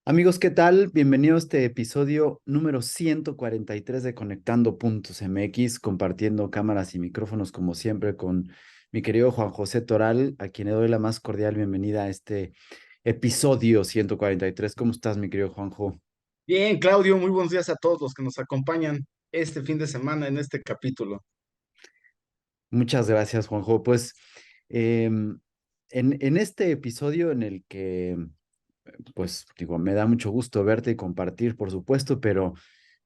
Amigos, ¿qué tal? Bienvenido a este episodio número 143 de Conectando Puntos MX, compartiendo cámaras y micrófonos como siempre con mi querido Juan José Toral, a quien le doy la más cordial bienvenida a este episodio 143. ¿Cómo estás, mi querido Juanjo? Bien, Claudio, muy buenos días a todos los que nos acompañan este fin de semana en este capítulo. Muchas gracias, Juanjo. Pues em, en este episodio en el que, pues digo, me da mucho gusto verte y compartir, por supuesto, pero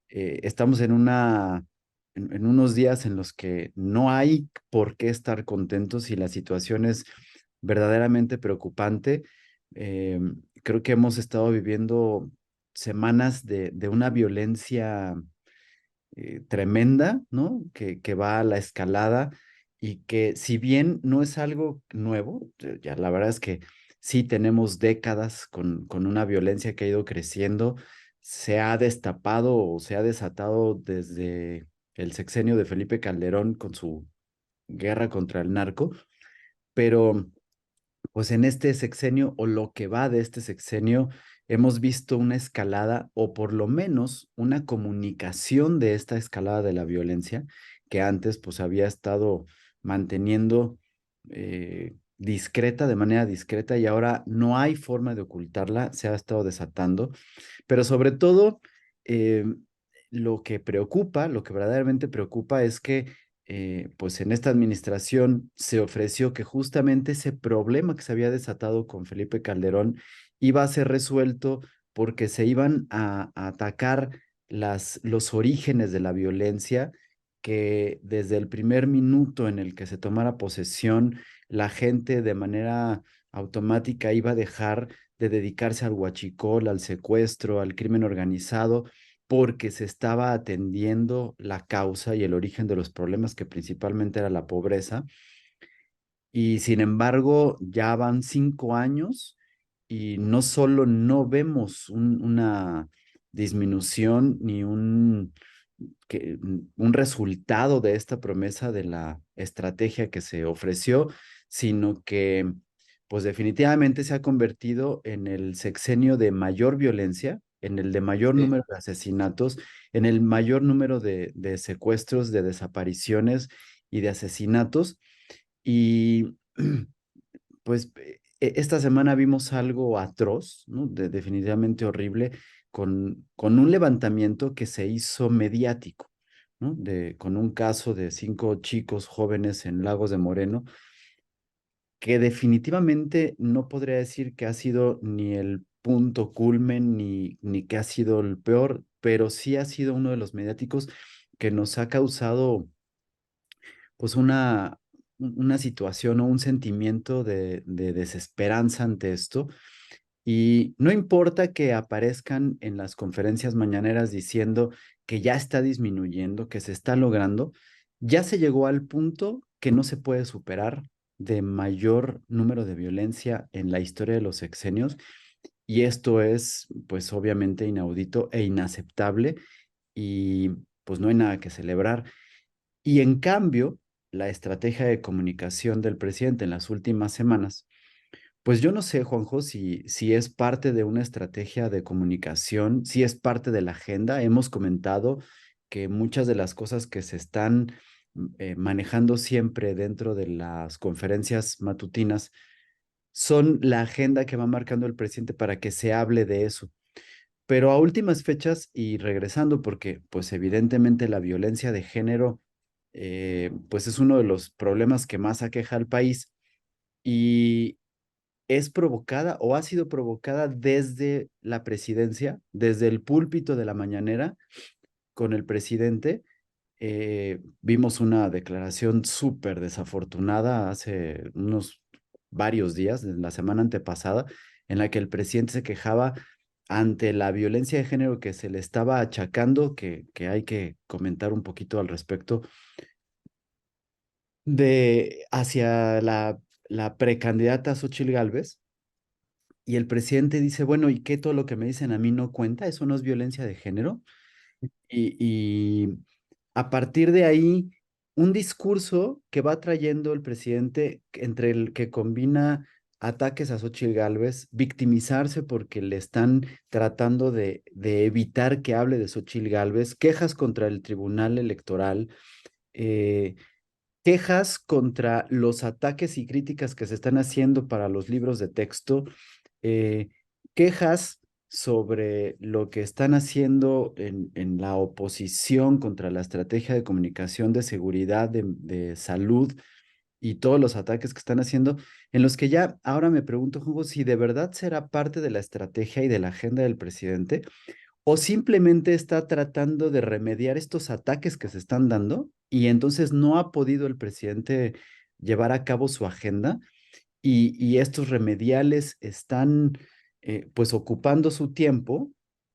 estamos en unos días en los que no hay por qué estar contentos y la situación es verdaderamente preocupante. Creo que hemos estado viviendo semanas de una violencia tremenda, ¿no? Que va a la escalada y que si bien no es algo nuevo, ya la verdad es que sí tenemos décadas con una violencia que ha ido creciendo, se ha destapado o se ha desatado desde el sexenio de Felipe Calderón con su guerra contra el narco, pero pues en este sexenio o lo que va de este sexenio, hemos visto una escalada o por lo menos una comunicación de esta escalada de la violencia que antes pues había estado manteniendo discreta, de manera discreta y ahora no hay forma de ocultarla, se ha estado desatando, pero sobre todo eh, lo que preocupa, lo que verdaderamente preocupa es que pues en esta administración se ofreció que justamente ese problema que se había desatado con Felipe Calderón iba a ser resuelto porque se iban a atacar los orígenes de la violencia, que desde el primer minuto en el que se tomara posesión, la gente de manera automática iba a dejar de dedicarse al huachicol, al secuestro, al crimen organizado, porque se estaba atendiendo la causa y el origen de los problemas, que principalmente era la pobreza. Y sin embargo, ya van 5 años y no solo no vemos una disminución ni un resultado de esta promesa de la estrategia que se ofreció, sino que pues definitivamente se ha convertido en el sexenio de mayor violencia, en el de mayor Sí. número de asesinatos, en el mayor número de secuestros, de desapariciones y de asesinatos. Y pues esta semana vimos algo atroz, ¿no? Definitivamente horrible, con un levantamiento que se hizo mediático, ¿no? Con un caso de 5 chicos jóvenes en Lagos de Moreno, que definitivamente no podría decir que ha sido ni el punto culmen ni que ha sido el peor, pero sí ha sido uno de los mediáticos que nos ha causado pues una situación o un sentimiento de desesperanza ante esto. Y no importa que aparezcan en las conferencias mañaneras diciendo que ya está disminuyendo, que se está logrando, ya se llegó al punto que no se puede superar de mayor número de violencia en la historia de los sexenios. Y esto es, pues obviamente, inaudito e inaceptable y pues no hay nada que celebrar. Y en cambio, la estrategia de comunicación del presidente en las últimas semanas, pues yo no sé, Juanjo, si es parte de una estrategia de comunicación, si es parte de la agenda. Hemos comentado que muchas de las cosas que se están manejando siempre dentro de las conferencias matutinas son la agenda que va marcando el presidente para que se hable de eso. Pero a últimas fechas y regresando, porque pues evidentemente la violencia de género pues es uno de los problemas que más aqueja al país y es provocada o ha sido provocada desde la presidencia, desde el púlpito de la mañanera con el presidente. Vimos una declaración súper desafortunada hace unos varios días, en la semana antepasada, en la que el presidente se quejaba ante la violencia de género que se le estaba achacando, que hay que comentar un poquito al respecto, de hacia la precandidata Xóchitl Gálvez. Y el presidente dice, bueno, ¿y qué todo lo que me dicen a mí no cuenta? ¿Eso no es violencia de género? Y a partir de ahí, un discurso que va trayendo el presidente entre el que combina ataques a Xóchitl Gálvez, victimizarse porque le están tratando de evitar que hable de Xóchitl Gálvez, quejas contra el Tribunal Electoral, eh, quejas contra los ataques y críticas que se están haciendo para los libros de texto, eh, quejas sobre lo que están haciendo en la oposición contra la estrategia de comunicación de seguridad, de salud y todos los ataques que están haciendo, en los que ya ahora me pregunto, Hugo, si de verdad será parte de la estrategia y de la agenda del presidente o simplemente está tratando de remediar estos ataques que se están dando y entonces no ha podido el presidente llevar a cabo su agenda y estos remediales están pues ocupando su tiempo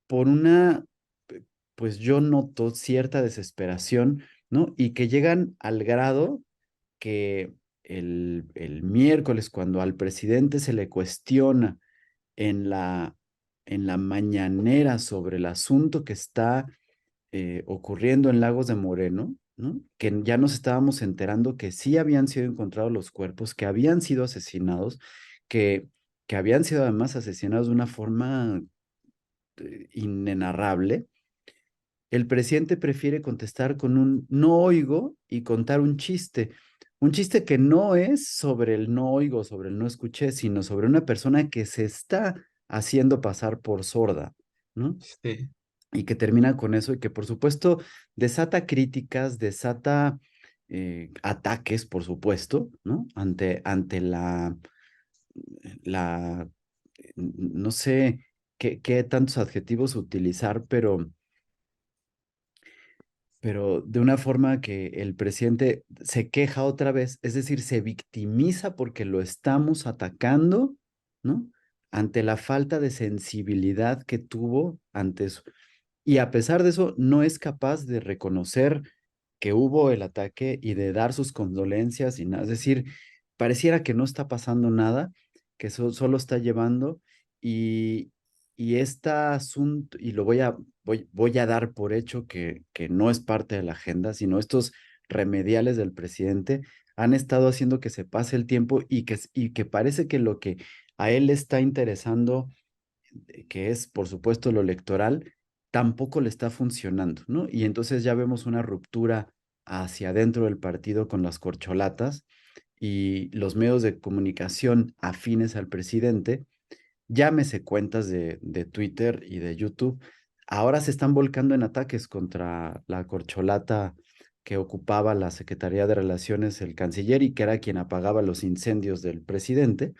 por una, pues yo noto cierta desesperación, ¿no? Y que llegan al grado que el miércoles, cuando al presidente se le cuestiona en en la mañanera sobre el asunto que está ocurriendo en Lagos de Moreno, ¿no? Que ya nos estábamos enterando que sí habían sido encontrados los cuerpos, que habían sido asesinados, que, que habían sido además asesinados de una forma inenarrable. El presidente prefiere contestar con un no oigo y contar un chiste que no es sobre el no oigo, sobre el no escuché, sino sobre una persona que se está haciendo pasar por sorda, ¿no? Sí. Y que termina con eso y que por supuesto desata críticas, desata ataques, por supuesto, ¿no? Ante la, no sé qué tantos adjetivos utilizar, pero de una forma que el presidente se queja otra vez, es decir, se victimiza porque lo estamos atacando, ¿no? Ante la falta de sensibilidad que tuvo ante eso. Y a pesar de eso, no es capaz de reconocer que hubo el ataque y de dar sus condolencias y nada. Es decir, pareciera que no está pasando nada, que solo está llevando y, y este asunto, y lo voy a dar por hecho que no es parte de la agenda, sino estos remediales del presidente han estado haciendo que se pase el tiempo y que parece que lo que a él le está interesando que es, por supuesto, lo electoral, tampoco le está funcionando, ¿no? Y entonces ya vemos una ruptura hacia adentro del partido con las corcholatas y los medios de comunicación afines al presidente, llámese cuentas de Twitter y de YouTube, ahora se están volcando en ataques contra la corcholata que ocupaba la Secretaría de Relaciones, el canciller, y que era quien apagaba los incendios del presidente.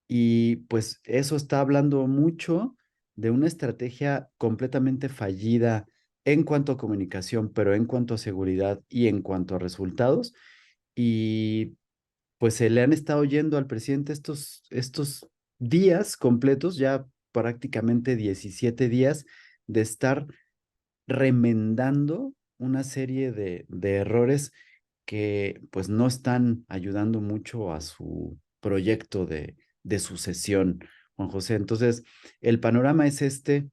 Y pues eso está hablando mucho de una estrategia completamente fallida en cuanto a comunicación, pero en cuanto a seguridad y en cuanto a resultados. Y pues se le han estado yendo al presidente estos días completos, ya prácticamente 17 días de estar remendando una serie de errores que pues no están ayudando mucho a su proyecto de sucesión, Juan José. Entonces, el panorama es este.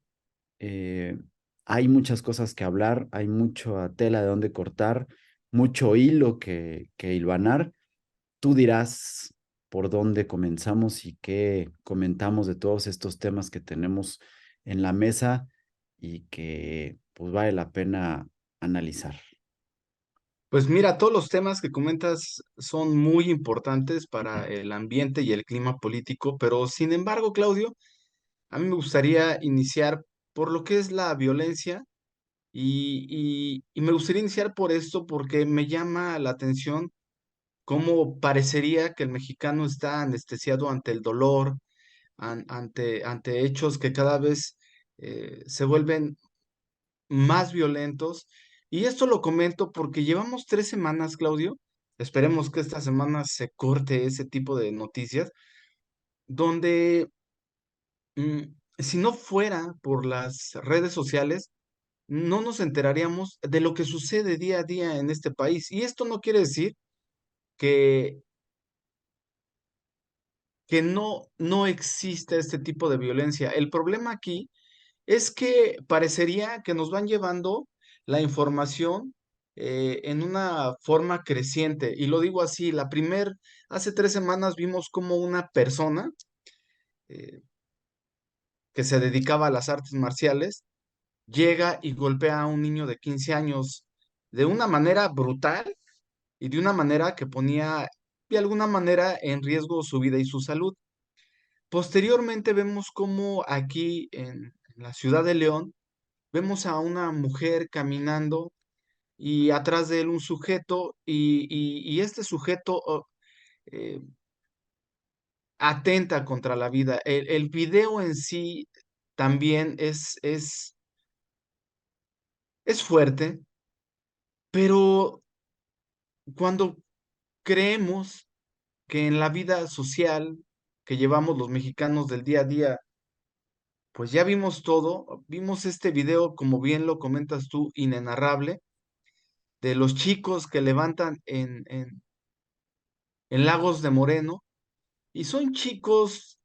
eh, Hay muchas cosas que hablar, hay mucha tela de dónde cortar, mucho hilo que hilvanar. Tú dirás por dónde comenzamos y qué comentamos de todos estos temas que tenemos en la mesa y que pues vale la pena analizar. Pues mira, todos los temas que comentas son muy importantes para el ambiente y el clima político, pero sin embargo, Claudio, a mí me gustaría iniciar por lo que es la violencia y me gustaría iniciar por esto porque me llama la atención cómo parecería que el mexicano está anestesiado ante el dolor, ante hechos que cada vez se vuelven más violentos. Y esto lo comento porque llevamos 3 semanas, Claudio. Esperemos que esta semana se corte ese tipo de noticias, donde mm, si no fuera por las redes sociales, no nos enteraríamos de lo que sucede día a día en este país. Y esto no quiere decir que, que no exista este tipo de violencia. El problema aquí es que parecería que nos van llevando la información en una forma creciente. Y lo digo así, hace 3 semanas vimos como una persona eh, que se dedicaba a las artes marciales llega y golpea a un niño de 15 años de una manera brutal y de una manera que ponía de alguna manera en riesgo su vida y su salud. Posteriormente vemos como aquí en la ciudad de León, vemos a una mujer caminando y atrás de él un sujeto y este sujeto eh, atenta contra la vida. El video en sí también es fuerte, pero cuando creemos que en la vida social que llevamos los mexicanos del día a día, pues ya vimos todo, vimos este video, como bien lo comentas tú, inenarrable, de los chicos que levantan en Lagos de Moreno, y son chicos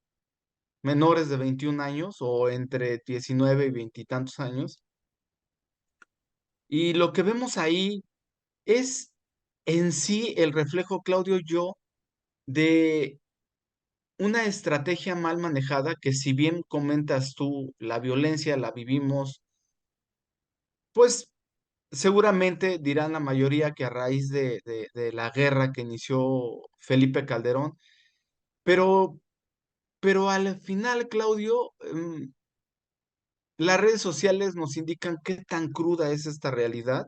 menores de 21 años o entre 19 y 20 y tantos años, y lo que vemos ahí es en sí el reflejo, Claudio, yo, de una estrategia mal manejada que si bien comentas tú, la violencia la vivimos, pues seguramente dirán la mayoría que a raíz de la guerra que inició Felipe Calderón, pero, pero al final, Claudio, las redes sociales nos indican qué tan cruda es esta realidad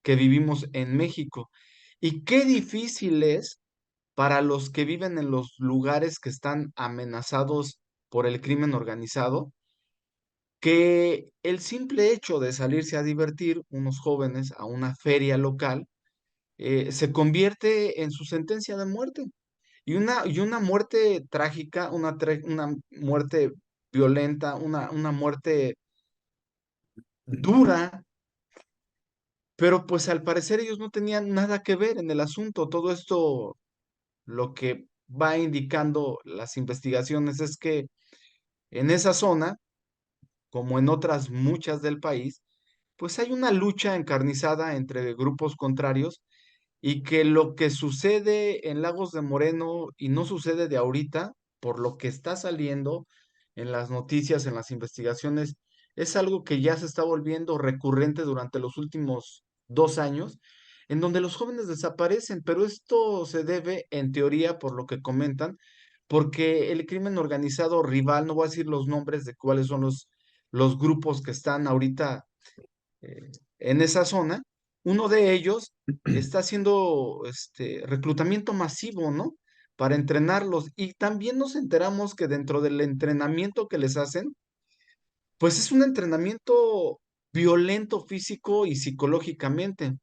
que vivimos en México y qué difícil es para los que viven en los lugares que están amenazados por el crimen organizado, que el simple hecho de salirse a divertir unos jóvenes a una feria local se convierte en su sentencia de muerte. Y una muerte trágica, una muerte violenta, una muerte dura, pero pues al parecer ellos no tenían nada que ver en el asunto. Todo esto lo que va indicando las investigaciones es que en esa zona, como en otras muchas del país, pues hay una lucha encarnizada entre grupos contrarios y que lo que sucede en Lagos de Moreno y no sucede de ahorita, por lo que está saliendo en las noticias, en las investigaciones, es algo que ya se está volviendo recurrente durante los últimos 2 años, en donde los jóvenes desaparecen, pero esto se debe, en teoría, por lo que comentan, porque el crimen organizado rival, no voy a decir los nombres de cuáles son los grupos que están ahorita en esa zona, uno de ellos está haciendo reclutamiento masivo, ¿no? Para entrenarlos. Y también nos enteramos que dentro del entrenamiento que les hacen, pues es un entrenamiento violento físico y psicológicamente.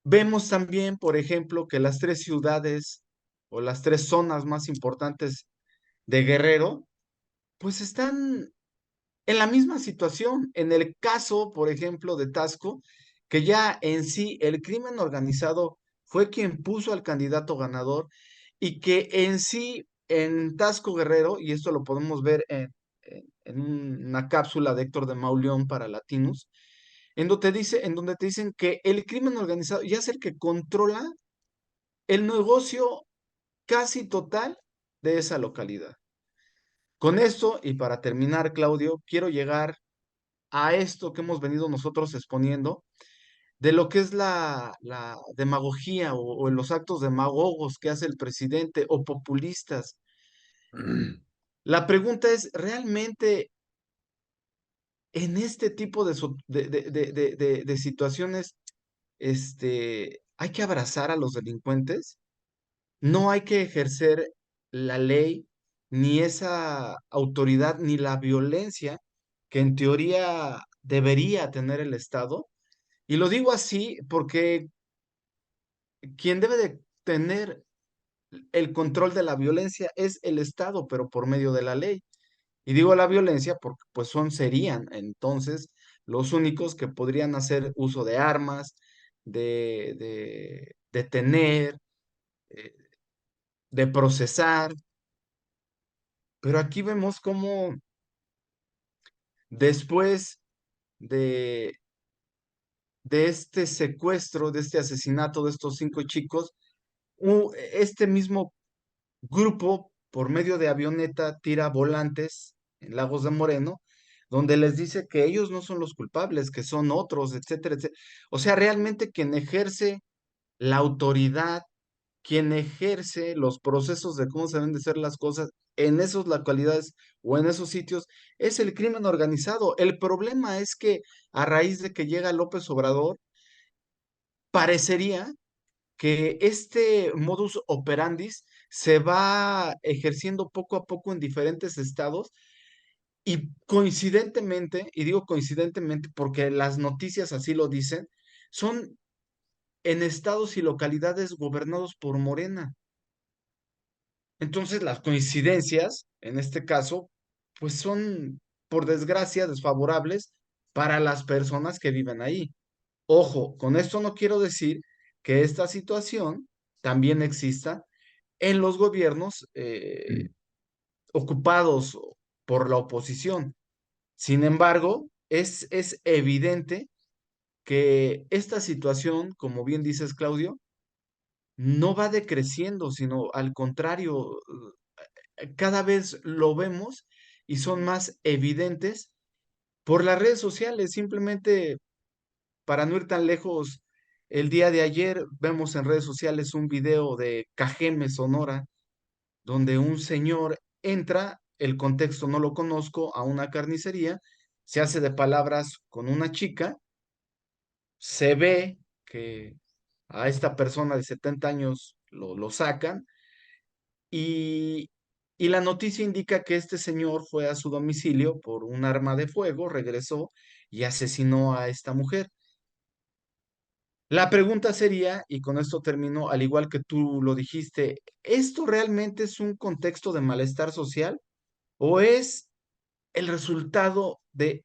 Vemos también, por ejemplo, que las 3 ciudades o las 3 zonas más importantes de Guerrero, pues están en la misma situación. En el caso, por ejemplo, de Tasco, que ya en sí el crimen organizado fue quien puso al candidato ganador y que en sí en Tasco Guerrero, y esto lo podemos ver en una cápsula de Héctor de Mauleón para Latinos, en donde te dicen que el crimen organizado ya es el que controla el negocio casi total de esa localidad. Con esto, y para terminar, Claudio, quiero llegar a esto que hemos venido nosotros exponiendo, de lo que es la demagogía o los actos demagogos que hace el presidente o populistas. La pregunta es, ¿realmente en este tipo de situaciones hay que abrazar a los delincuentes? No hay que ejercer la ley, ni esa autoridad, ni la violencia que en teoría debería tener el Estado. Y lo digo así porque quien debe de tener el control de la violencia es el Estado, pero por medio de la ley. Y digo la violencia porque pues serían entonces los únicos que podrían hacer uso de armas, de detener, eh, de procesar. Pero aquí vemos cómo después de de este secuestro, de este asesinato de estos 5 chicos, este mismo grupo, por medio de avioneta, tira volantes en Lagos de Moreno, donde les dice que ellos no son los culpables, que son otros, etcétera, etcétera. O sea, realmente quien ejerce la autoridad, quien ejerce los procesos de cómo se deben de hacer las cosas en esas localidades o en esos sitios, es el crimen organizado. El problema es que a raíz de que llega López Obrador, parecería que este modus operandis se va ejerciendo poco a poco en diferentes estados y coincidentemente, y digo coincidentemente porque las noticias así lo dicen, son en estados y localidades gobernados por Morena. Entonces las coincidencias, en este caso, pues son, por desgracia, desfavorables para las personas que viven ahí. Ojo, con esto no quiero decir que esta situación también exista en los gobiernos ocupados por la oposición. Sin embargo, es evidente que esta situación, como bien dices, Claudio, no va decreciendo, sino al contrario, cada vez lo vemos y son más evidentes por las redes sociales. Simplemente, para no ir tan lejos, el día de ayer vemos en redes sociales un video de Cajeme, Sonora, donde un señor entra, el contexto no lo conozco, a una carnicería, se hace de palabras con una chica, se ve que a esta persona de 70 años lo sacan y, y la noticia indica que este señor fue a su domicilio por un arma de fuego, regresó y asesinó a esta mujer. La pregunta sería, y con esto termino, al igual que tú lo dijiste, ¿esto realmente es un contexto de malestar social o es el resultado de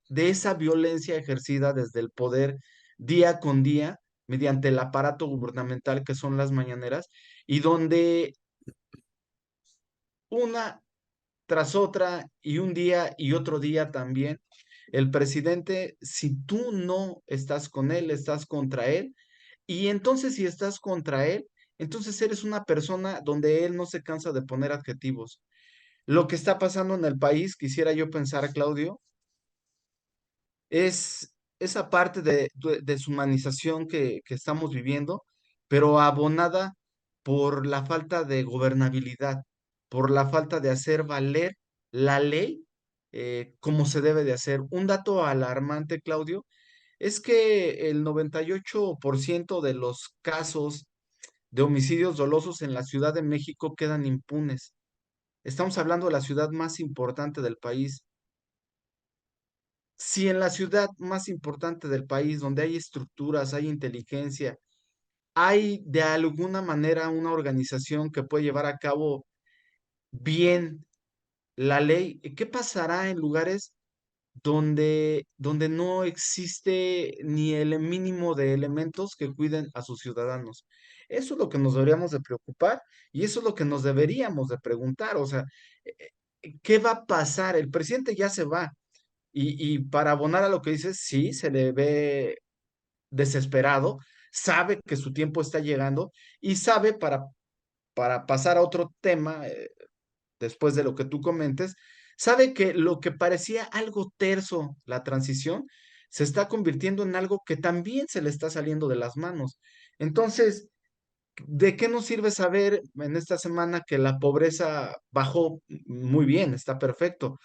esa violencia ejercida desde el poder día con día mediante el aparato gubernamental que son las mañaneras y donde una tras otra y un día y otro día también, el presidente, si tú no estás con él, estás contra él, y entonces si estás contra él, entonces eres una persona donde él no se cansa de poner adjetivos. Lo que está pasando en el país, quisiera yo pensar, Claudio, es esa parte de deshumanización que estamos viviendo, pero abonada por la falta de gobernabilidad, por la falta de hacer valer la ley como se debe de hacer. Un dato alarmante, Claudio, es que el 98% de los casos de homicidios dolosos en la Ciudad de México quedan impunes. Estamos hablando de la ciudad más importante del país. Si en la ciudad más importante del país, donde hay estructuras, hay inteligencia, hay de alguna manera una organización que puede llevar a cabo bien la ley, ¿qué pasará en lugares donde no existe ni el mínimo de elementos que cuiden a sus ciudadanos? Eso es lo que nos deberíamos de preocupar y eso es lo que nos deberíamos de preguntar. O sea, ¿qué va a pasar? El presidente ya se va. Y para abonar a lo que dices, sí, se le ve desesperado, sabe que su tiempo está llegando y sabe para pasar a otro tema, después de lo que tú comentes, sabe que lo que parecía algo terso, la transición, se está convirtiendo en algo que también se le está saliendo de las manos. Entonces, ¿de qué nos sirve saber en esta semana que la pobreza bajó muy bien, está perfecto?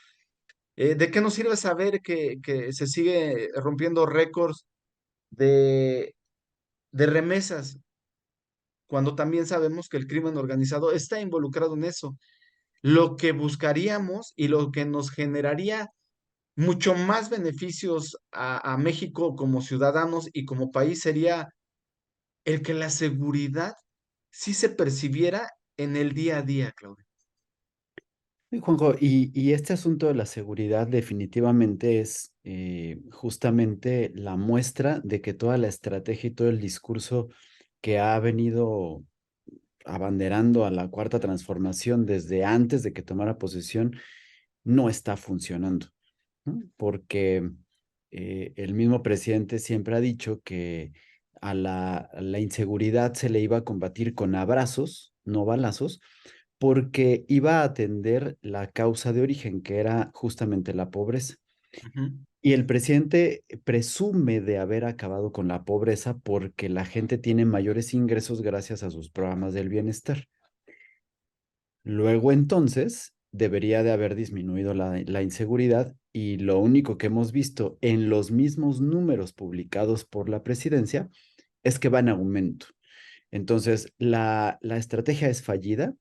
¿De qué nos sirve saber que se sigue rompiendo récords de, de remesas cuando también sabemos que el crimen organizado está involucrado en eso? Lo que buscaríamos y lo que nos generaría mucho más beneficios a México como ciudadanos y como país sería el que la seguridad sí se percibiera en el día a día, Claudio. Sí, Juanjo, y este asunto de la seguridad definitivamente es justamente la muestra de que toda la estrategia y todo el discurso que ha venido abanderando a la cuarta transformación desde antes de que tomara posesión no está funcionando, ¿no? Porque el mismo presidente siempre ha dicho que a la inseguridad se le iba a combatir con abrazos, no balazos, porque iba a atender la causa de origen, que era justamente la pobreza. Ujú. Y el presidente presume de haber acabado con la pobreza porque la gente tiene mayores ingresos gracias a sus programas del bienestar. Luego entonces debería de haber disminuido la inseguridad y lo único que hemos visto en los mismos números publicados por la presidencia es que va en aumento. Entonces, la estrategia es fallida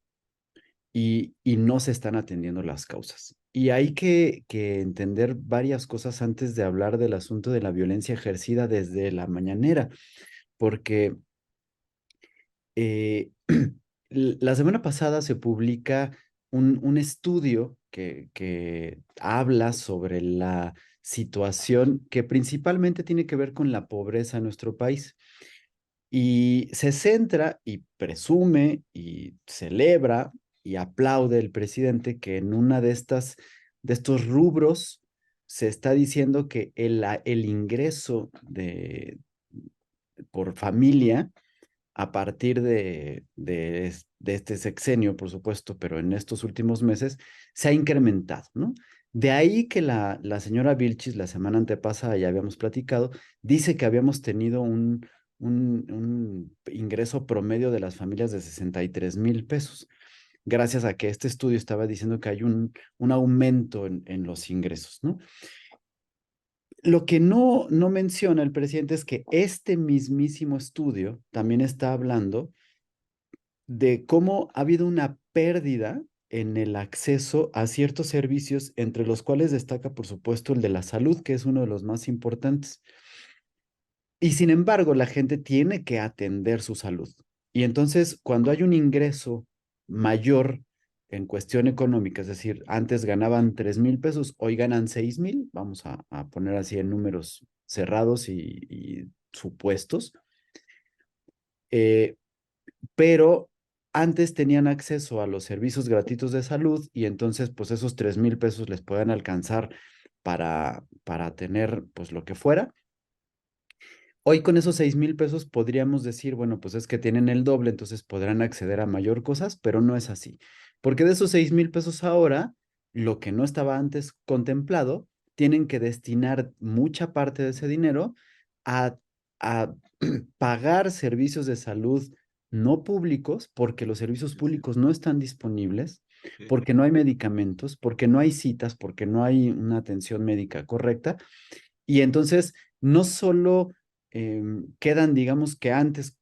y no se están atendiendo las causas. Y hay que entender varias cosas antes de hablar del asunto de la violencia ejercida desde la mañanera, porque eh, la semana pasada se publica un estudio que habla sobre la situación que principalmente tiene que ver con la pobreza en nuestro país. Y se centra y presume y celebra y aplaude el presidente que en una de estos rubros se está diciendo que el ingreso por familia a partir de este sexenio, por supuesto, pero en estos últimos meses, se ha incrementado, ¿no? De ahí que la señora Vilchis, la semana antepasada, ya habíamos platicado, dice que habíamos tenido un ingreso promedio de las familias de 63,000 pesos, gracias a que este estudio estaba diciendo que hay un aumento en los ingresos, ¿no? Lo que no menciona el presidente es que este mismísimo estudio también está hablando de cómo ha habido una pérdida en el acceso a ciertos servicios, entre los cuales destaca, por supuesto, el de la salud, que es uno de los más importantes. Y sin embargo, la gente tiene que atender su salud. Y entonces, cuando hay un ingreso mayor en cuestión económica, es decir, antes ganaban 3,000 pesos, hoy ganan 6,000, vamos a poner así en números cerrados y supuestos, eh, pero antes tenían acceso a los servicios gratuitos de salud y entonces pues esos 3,000 pesos les pueden alcanzar para tener pues lo que fuera. Hoy con esos 6,000 pesos podríamos decir, bueno, pues es que tienen el doble, entonces podrán acceder a mayor cosas, pero no es así. Porque de esos 6,000 pesos ahora, lo que no estaba antes contemplado, tienen que destinar mucha parte de ese dinero a, a pagar servicios de salud no públicos, porque los servicios Sí, sí, públicos no están disponibles, sí, porque no hay medicamentos, porque no hay citas, porque no hay una atención médica correcta. Y entonces, no solo quedan, digamos que antes,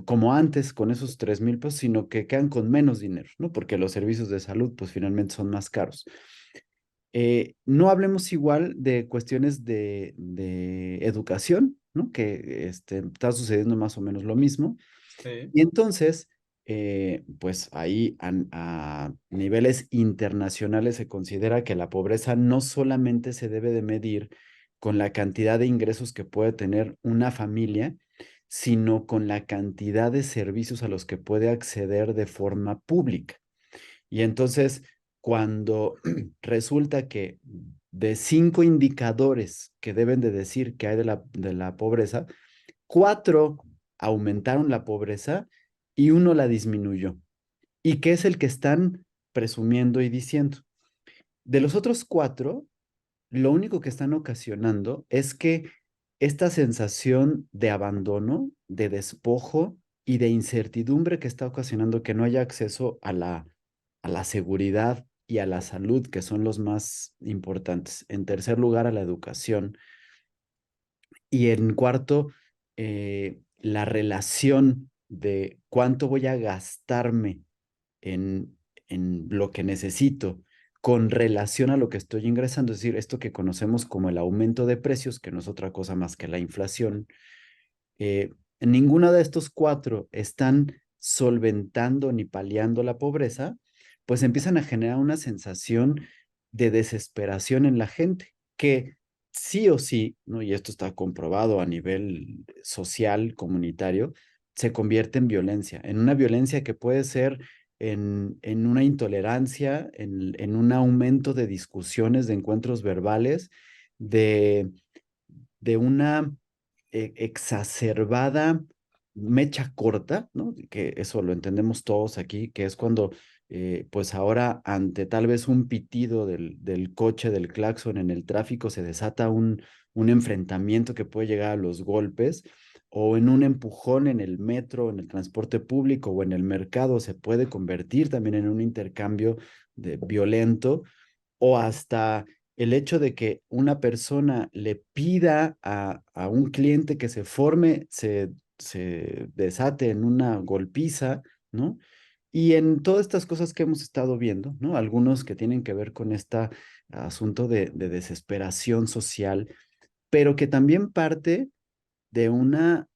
como antes con esos 3,000 pesos, sino que quedan con menos dinero, ¿no? Porque los servicios de salud, pues finalmente son más caros. No hablemos igual de cuestiones de educación, ¿no? Que está sucediendo más o menos lo mismo. sí, Y entonces, pues ahí a niveles internacionales se considera que la pobreza no solamente se debe de medir con la cantidad de ingresos que puede tener una familia, sino con la cantidad de servicios a los que puede acceder de forma pública. Y entonces, cuando resulta que de 5 indicadores que deben de decir que hay de la pobreza, 4 aumentaron la pobreza y uno la disminuyó. ¿Y qué es el que están presumiendo y diciendo? De los otros 4, lo único que están ocasionando es que esta sensación de abandono, de despojo y de incertidumbre que está ocasionando que no haya acceso a la seguridad y a la salud, que son los más importantes. En tercer lugar, a la educación. Y en cuarto, la relación de cuánto voy a gastarme en lo que necesito con relación a lo que estoy ingresando, es decir, esto que conocemos como el aumento de precios, que no es otra cosa más que la inflación. eh, Ninguna de estos 4 están solventando ni paliando la pobreza, pues empiezan a generar una sensación de desesperación en la gente, que sí o sí, ¿no? Y esto está comprobado a nivel social, comunitario, se convierte en una violencia que puede ser en una intolerancia, en un aumento de discusiones, de encuentros verbales, de, de una exacerbada mecha corta, ¿no? Que eso lo entendemos todos aquí, que es cuando, pues ahora ante tal vez un pitido del coche, del claxon en el tráfico, se desata un enfrentamiento que puede llegar a los golpes, o en un empujón en el metro, en el transporte público o en el mercado, se puede convertir también en un intercambio violento, o hasta el hecho de que una persona le pida a un cliente que se forme, se desate en una golpiza, ¿no? Y en todas estas cosas que hemos estado viendo, ¿no? Algunos que tienen que ver con este asunto de desesperación social, pero que también parte de una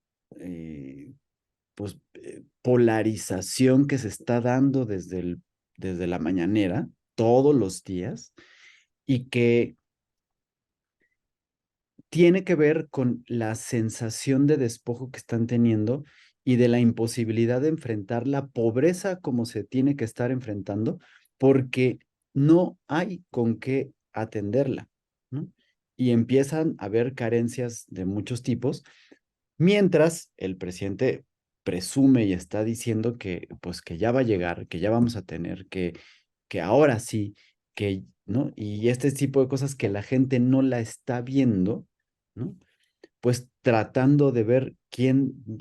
polarización que se está dando desde la mañanera, todos los días, y que tiene que ver con la sensación de despojo que están teniendo y de la imposibilidad de enfrentar la pobreza como se tiene que estar enfrentando, porque no hay con qué atenderla, ¿no? Y empiezan a haber carencias de muchos tipos, mientras el presidente presume y está diciendo que, pues, que ya va a llegar, que ya vamos a tener, que ahora sí, que, ¿no? Y este tipo de cosas que la gente no la está viendo, ¿no? Pues tratando de ver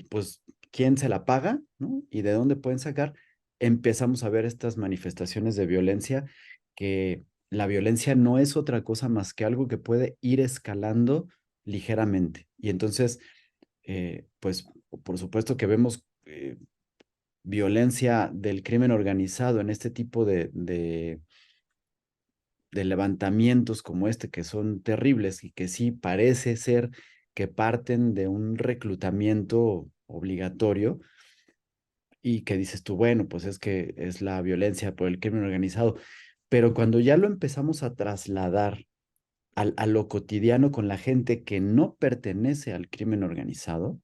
pues, quién se la paga, ¿no? Y de dónde pueden sacar, empezamos a ver estas manifestaciones de violencia, que la violencia no es otra cosa más que algo que puede ir escalando ligeramente. Y entonces, pues, por supuesto que vemos violencia del crimen organizado en este tipo de levantamientos como este, que son terribles y que sí parece ser que parten de un reclutamiento obligatorio, y que dices tú, bueno, pues es que es la violencia por el crimen organizado, pero cuando ya lo empezamos a trasladar a lo cotidiano con la gente que no pertenece al crimen organizado,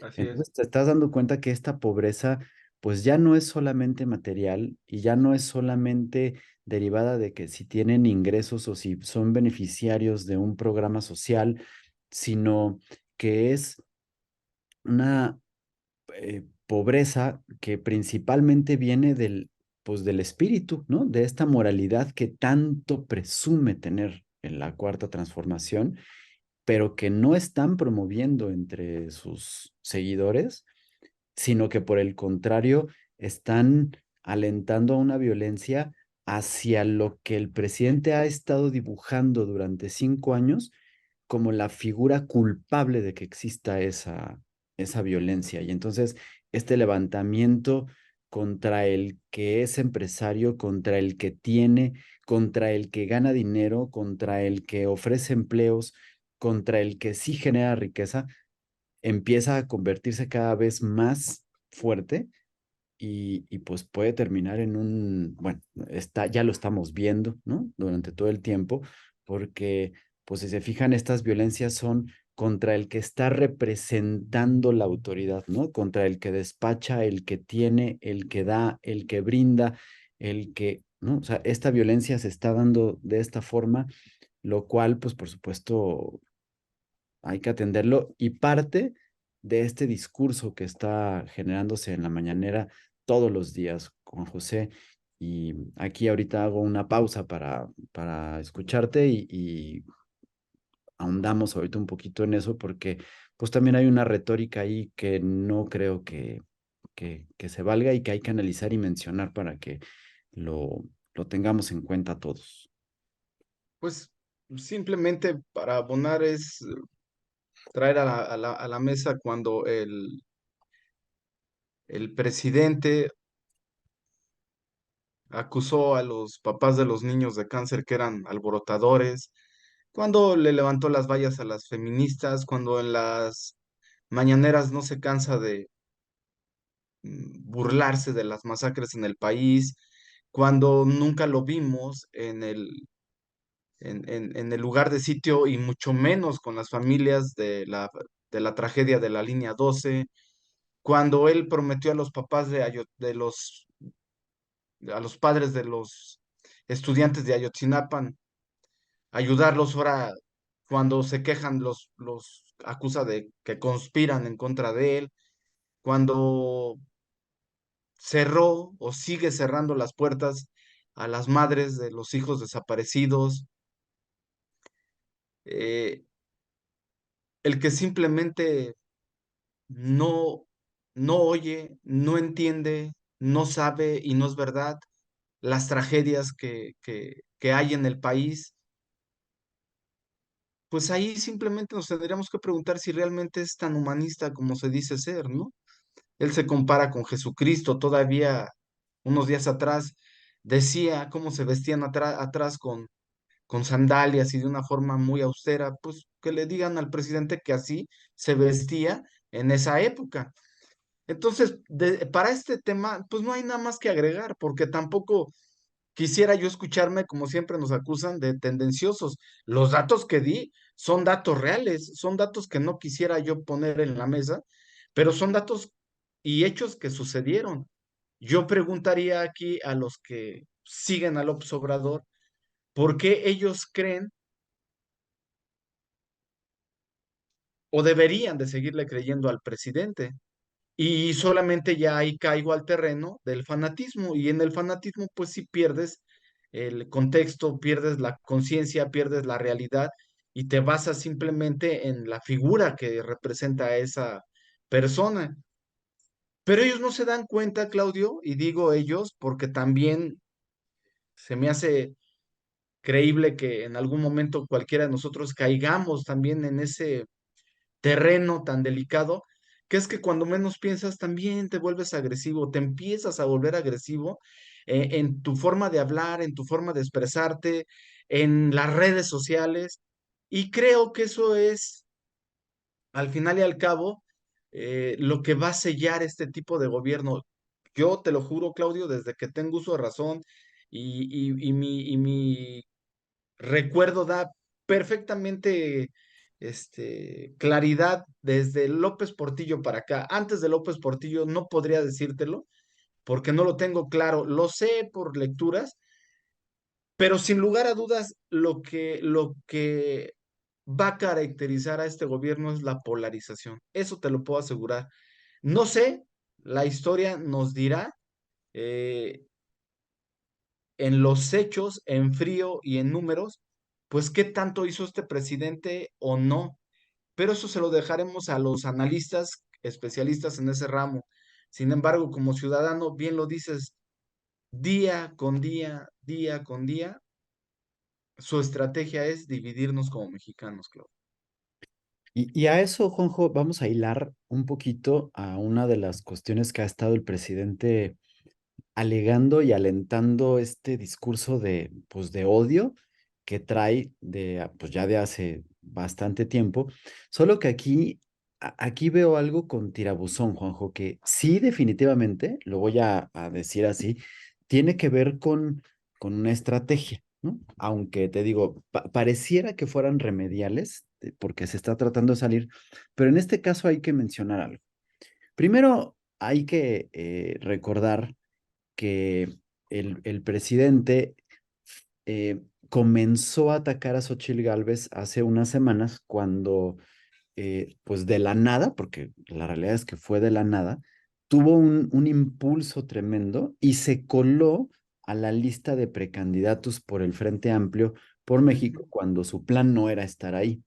Así es. entonces te estás dando cuenta que esta pobreza pues ya no es solamente material y ya no es solamente derivada de que si tienen ingresos o si son beneficiarios de un programa social, sino que es una pobreza que principalmente viene pues del espíritu, ¿no? De esta moralidad que tanto presume tener en la Cuarta Transformación, pero que no están promoviendo entre sus seguidores, sino que por el contrario están alentando a una violencia hacia lo que el presidente ha estado dibujando durante 5 años como la figura culpable de que exista esa violencia. Y entonces este levantamiento contra el que es empresario, contra el que tiene, contra el que gana dinero, contra el que ofrece empleos, contra el que sí genera riqueza, empieza a convertirse cada vez más fuerte, y pues puede terminar en bueno, ya lo estamos viendo, ¿no? Durante todo el tiempo, porque pues si se fijan, estas violencias son contra el que está representando la autoridad, ¿no? Contra el que despacha, el que tiene, el que da, el que brinda, ¿no? O sea, esta violencia se está dando de esta forma, lo cual, pues por supuesto, hay que atenderlo, y parte de este discurso que está generándose en la mañanera todos los días, Juan José. Y aquí ahorita hago una pausa para escucharte, y ahondamos ahorita un poquito en eso, porque pues también hay una retórica ahí que no creo que se valga, y que hay que analizar y mencionar para que lo tengamos en cuenta todos. Pues simplemente para abonar es traer a la mesa cuando el presidente acusó a los papás de los niños de cáncer que eran alborotadores, cuando le levantó las vallas a las feministas, cuando en las mañaneras no se cansa de burlarse de las masacres en el país, cuando nunca lo vimos en el lugar de sitio y mucho menos con las familias de la tragedia de la línea 12, cuando él prometió a los papás a los padres de los estudiantes de Ayotzinapa, ayudarlos ahora. cuando se quejan los acusa de que conspiran en contra de él, cuando cerró o sigue cerrando las puertas a las madres de los hijos desaparecidos, eh, el que simplemente no, no oye, no entiende, no sabe y no es verdad las tragedias que hay en el país, pues ahí simplemente nos tendríamos que preguntar si realmente es tan humanista como se dice ser, ¿no? Él se compara con Jesucristo, todavía unos días atrás decía cómo se vestían atrás con sandalias y de una forma muy austera, pues que le digan al presidente que así se vestía en esa época. Entonces, para este tema, pues no hay nada más que agregar, porque tampoco quisiera yo escucharme, como siempre nos acusan, de tendenciosos. Los datos que di son datos reales, son datos que no quisiera yo poner en la mesa, pero son datos y hechos que sucedieron. Yo preguntaría aquí a los que siguen a López Obrador, ¿por qué ellos creen o deberían de seguirle creyendo al presidente? Y solamente ya ahí caigo al terreno del fanatismo y en el fanatismo pues sí pierdes el contexto, pierdes la conciencia, pierdes la realidad y te basas simplemente en la figura que representa a esa persona. Pero ellos no se dan cuenta, Claudio, y digo ellos porque también se me hace creíble que en algún momento cualquiera de nosotros caigamos también en ese terreno tan delicado, que es que cuando menos piensas también te vuelves agresivo, te empiezas a volver agresivo en tu forma de hablar, en tu forma de expresarte, en las redes sociales, y creo que eso es, al final y al cabo, lo que va a sellar este tipo de gobierno. Yo te lo juro, Claudio, desde que tengo uso de razón y mi recuerdo da perfectamente claridad desde López Portillo para acá. Antes de López Portillo no podría decírtelo porque no lo tengo claro. Lo sé por lecturas, pero sin lugar a dudas lo que va a caracterizar a este gobierno es la polarización. Eso te lo puedo asegurar. No sé, la historia nos dirá eh, en los hechos, en frío y en números, pues qué tanto hizo este presidente o no. Pero eso se lo dejaremos a los analistas, especialistas en ese ramo. Sin embargo, como ciudadano, bien lo dices, día con día, su estrategia es dividirnos como mexicanos, Claudio. Y a eso, Juanjo, vamos a hilar un poquito a una de las cuestiones que ha estado el presidente alegando y alentando este discurso de, pues, de odio que trae de, pues, ya de hace bastante tiempo. Solo que aquí, aquí veo algo con tirabuzón, Juanjo, que sí definitivamente, lo voy a decir así, tiene que ver con una estrategia, ¿no? Aunque te digo, pareciera que fueran remediales, porque se está tratando de salir, pero en este caso hay que mencionar algo. Primero, hay que recordar que el presidente comenzó a atacar a Xochitl Gálvez hace unas semanas cuando, pues de la nada, porque la realidad es que fue de la nada, tuvo un impulso tremendo y se coló a la lista de precandidatos por el Frente Amplio por México Ujú. cuando su plan no era estar ahí.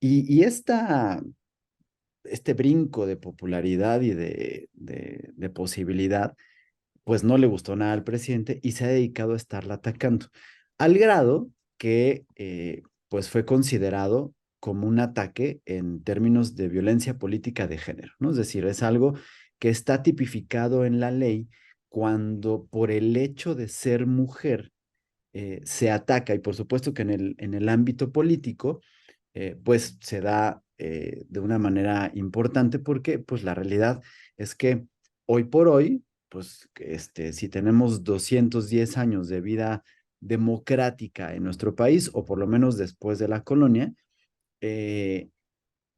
Y este brinco de popularidad y de posibilidad pues no le gustó nada al presidente y se ha dedicado a estarla atacando, al grado que pues fue considerado como un ataque en términos de violencia política de género, ¿no? Es decir, es algo que está tipificado en la ley cuando por el hecho de ser mujer se ataca, y por supuesto que en el ámbito político, pues se da de una manera importante porque pues la realidad es que hoy por hoy, pues si tenemos 210 años de vida democrática en nuestro país, o por lo menos después de la colonia, eh,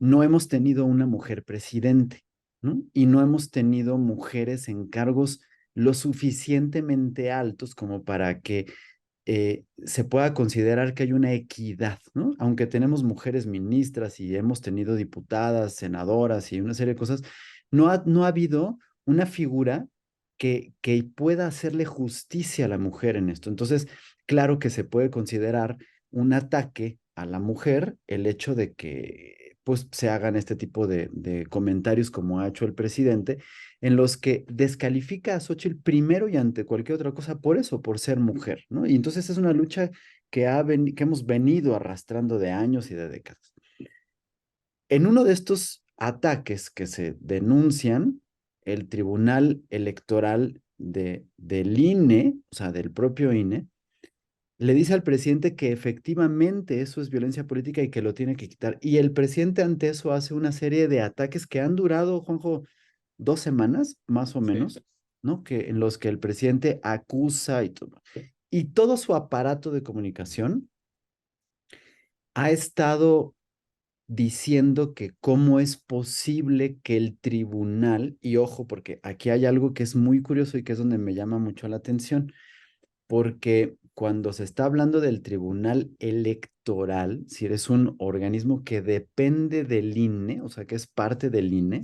no hemos tenido una mujer presidente, ¿no? Y no hemos tenido mujeres en cargos lo suficientemente altos como para que se pueda considerar que hay una equidad, ¿no? Aunque tenemos mujeres ministras y hemos tenido diputadas, senadoras y una serie de cosas, no ha habido una figura que pueda hacerle justicia a la mujer en esto. Entonces, claro que se puede considerar un ataque a la mujer el hecho de que pues se hagan este tipo de comentarios como ha hecho el presidente, en los que descalifica a Xochitl primero y ante cualquier otra cosa por eso, por ser mujer, ¿no? Y entonces es una lucha que hemos venido arrastrando de años y de décadas. En uno de estos ataques que se denuncian, el Tribunal Electoral del INE, o sea, del propio INE, le dice al presidente que efectivamente eso es violencia política y que lo tiene que quitar. Y el presidente ante eso hace una serie de ataques que han durado, Juanjo, 2 semanas, más o Sí, menos, ¿no? Que en los que el presidente acusa y todo. Y todo su aparato de comunicación ha estado diciendo que cómo es posible que el tribunal, y ojo, porque aquí hay algo que es muy curioso y que es donde me llama mucho la atención, porque cuando se está hablando del tribunal electoral, si eres un organismo que depende del INE, o sea, que es parte del INE,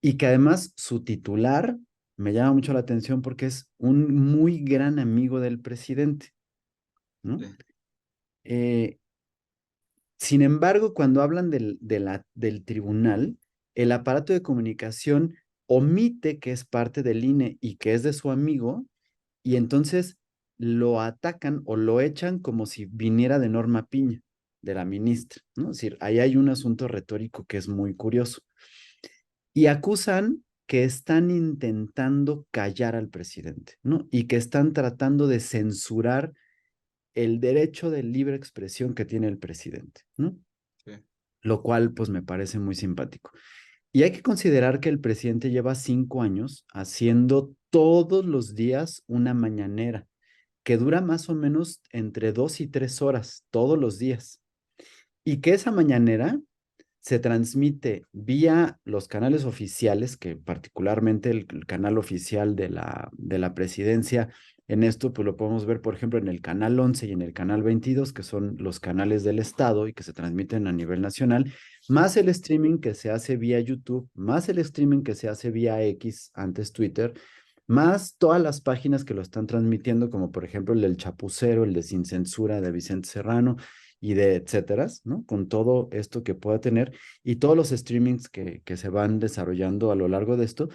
y que además su titular me llama mucho la atención porque es un muy gran amigo del presidente, ¿no? sí, Eh, Sin embargo, cuando hablan del tribunal, el aparato de comunicación omite que es parte del INE y que es de su amigo, y entonces lo atacan o lo echan como si viniera de Norma Piña, de la ministra, ¿no? Es decir, ahí hay un asunto retórico que es muy curioso. Y acusan que están intentando callar al presidente, ¿no? Y que están tratando de censurar el derecho de libre expresión que tiene el presidente, ¿no? sí, Lo cual pues me parece muy simpático. Y hay que considerar que el presidente lleva 5 años haciendo todos los días una mañanera que dura más o menos entre 2 y 3 horas todos los días. Y que esa mañanera se transmite vía los canales oficiales, que particularmente el canal oficial de la presidencia, en esto pues lo podemos ver, por ejemplo, en el canal 11 y en el canal 22, que son los canales del Estado y que se transmiten a nivel nacional, más el streaming que se hace vía YouTube, más el streaming que se hace vía X, antes Twitter, más todas las páginas que lo están transmitiendo, como por ejemplo el del Chapucero, el de Sin Censura de Vicente Serrano y de etcétera, ¿no? Con todo esto que pueda tener y todos los streamings que se van desarrollando a lo largo de esto,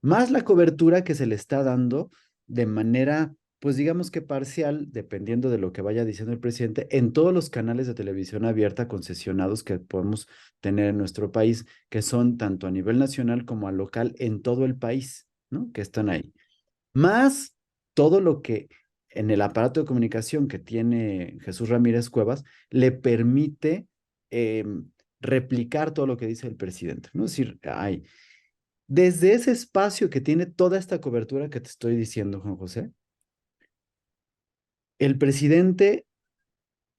más la cobertura que se le está dando de manera, pues digamos que parcial, dependiendo de lo que vaya diciendo el presidente, en todos los canales de televisión abierta concesionados que podemos tener en nuestro país, que son tanto a nivel nacional como a local en todo el país, ¿no? Que están ahí. Más todo lo que en el aparato de comunicación que tiene Jesús Ramírez Cuevas le permite replicar todo lo que dice el presidente, ¿no? Es decir, hay, desde ese espacio que tiene toda esta cobertura que te estoy diciendo, Juan José, el presidente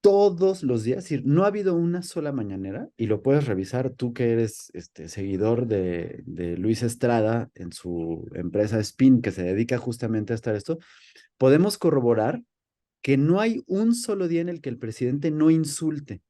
todos los días, es decir, no ha habido una sola mañanera, y lo puedes revisar tú que eres seguidor de Luis Estrada en su empresa Spin, que se dedica justamente a estar esto, podemos corroborar que no hay un solo día en el que el presidente no insulte,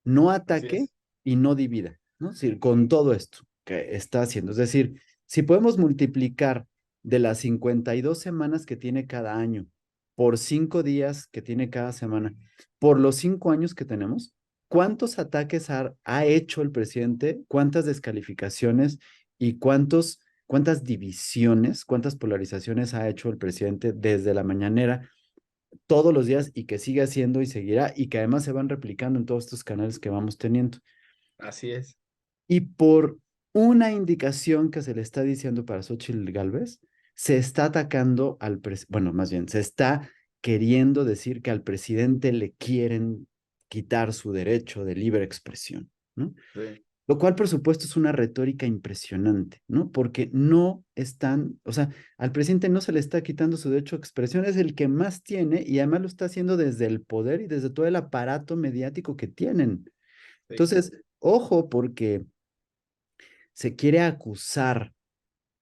no así ataque es. y no divida, ¿no? Es decir, con todo esto que está haciendo. Es decir, si podemos multiplicar de las 52 semanas que tiene cada año por 5 días que tiene cada semana, por los 5 años que tenemos, ¿cuántos ataques ha hecho el presidente? ¿Cuántas descalificaciones y cuántas divisiones, cuántas polarizaciones ha hecho el presidente desde la mañanera todos los días y que sigue haciendo y seguirá y que además se van replicando en todos estos canales que vamos teniendo? Así es. Y por una indicación que se le está diciendo para Xochitl Gálvez, se está atacando bueno, más bien, se está queriendo decir que al presidente le quieren quitar su derecho de libre expresión, ¿no? Sí, Lo cual, por supuesto, es una retórica impresionante, ¿no? Porque no están, o sea, al presidente no se le está quitando su derecho de expresión, es el que más tiene y además lo está haciendo desde el poder y desde todo el aparato mediático que tienen. sí, Entonces, ojo, porque se quiere acusar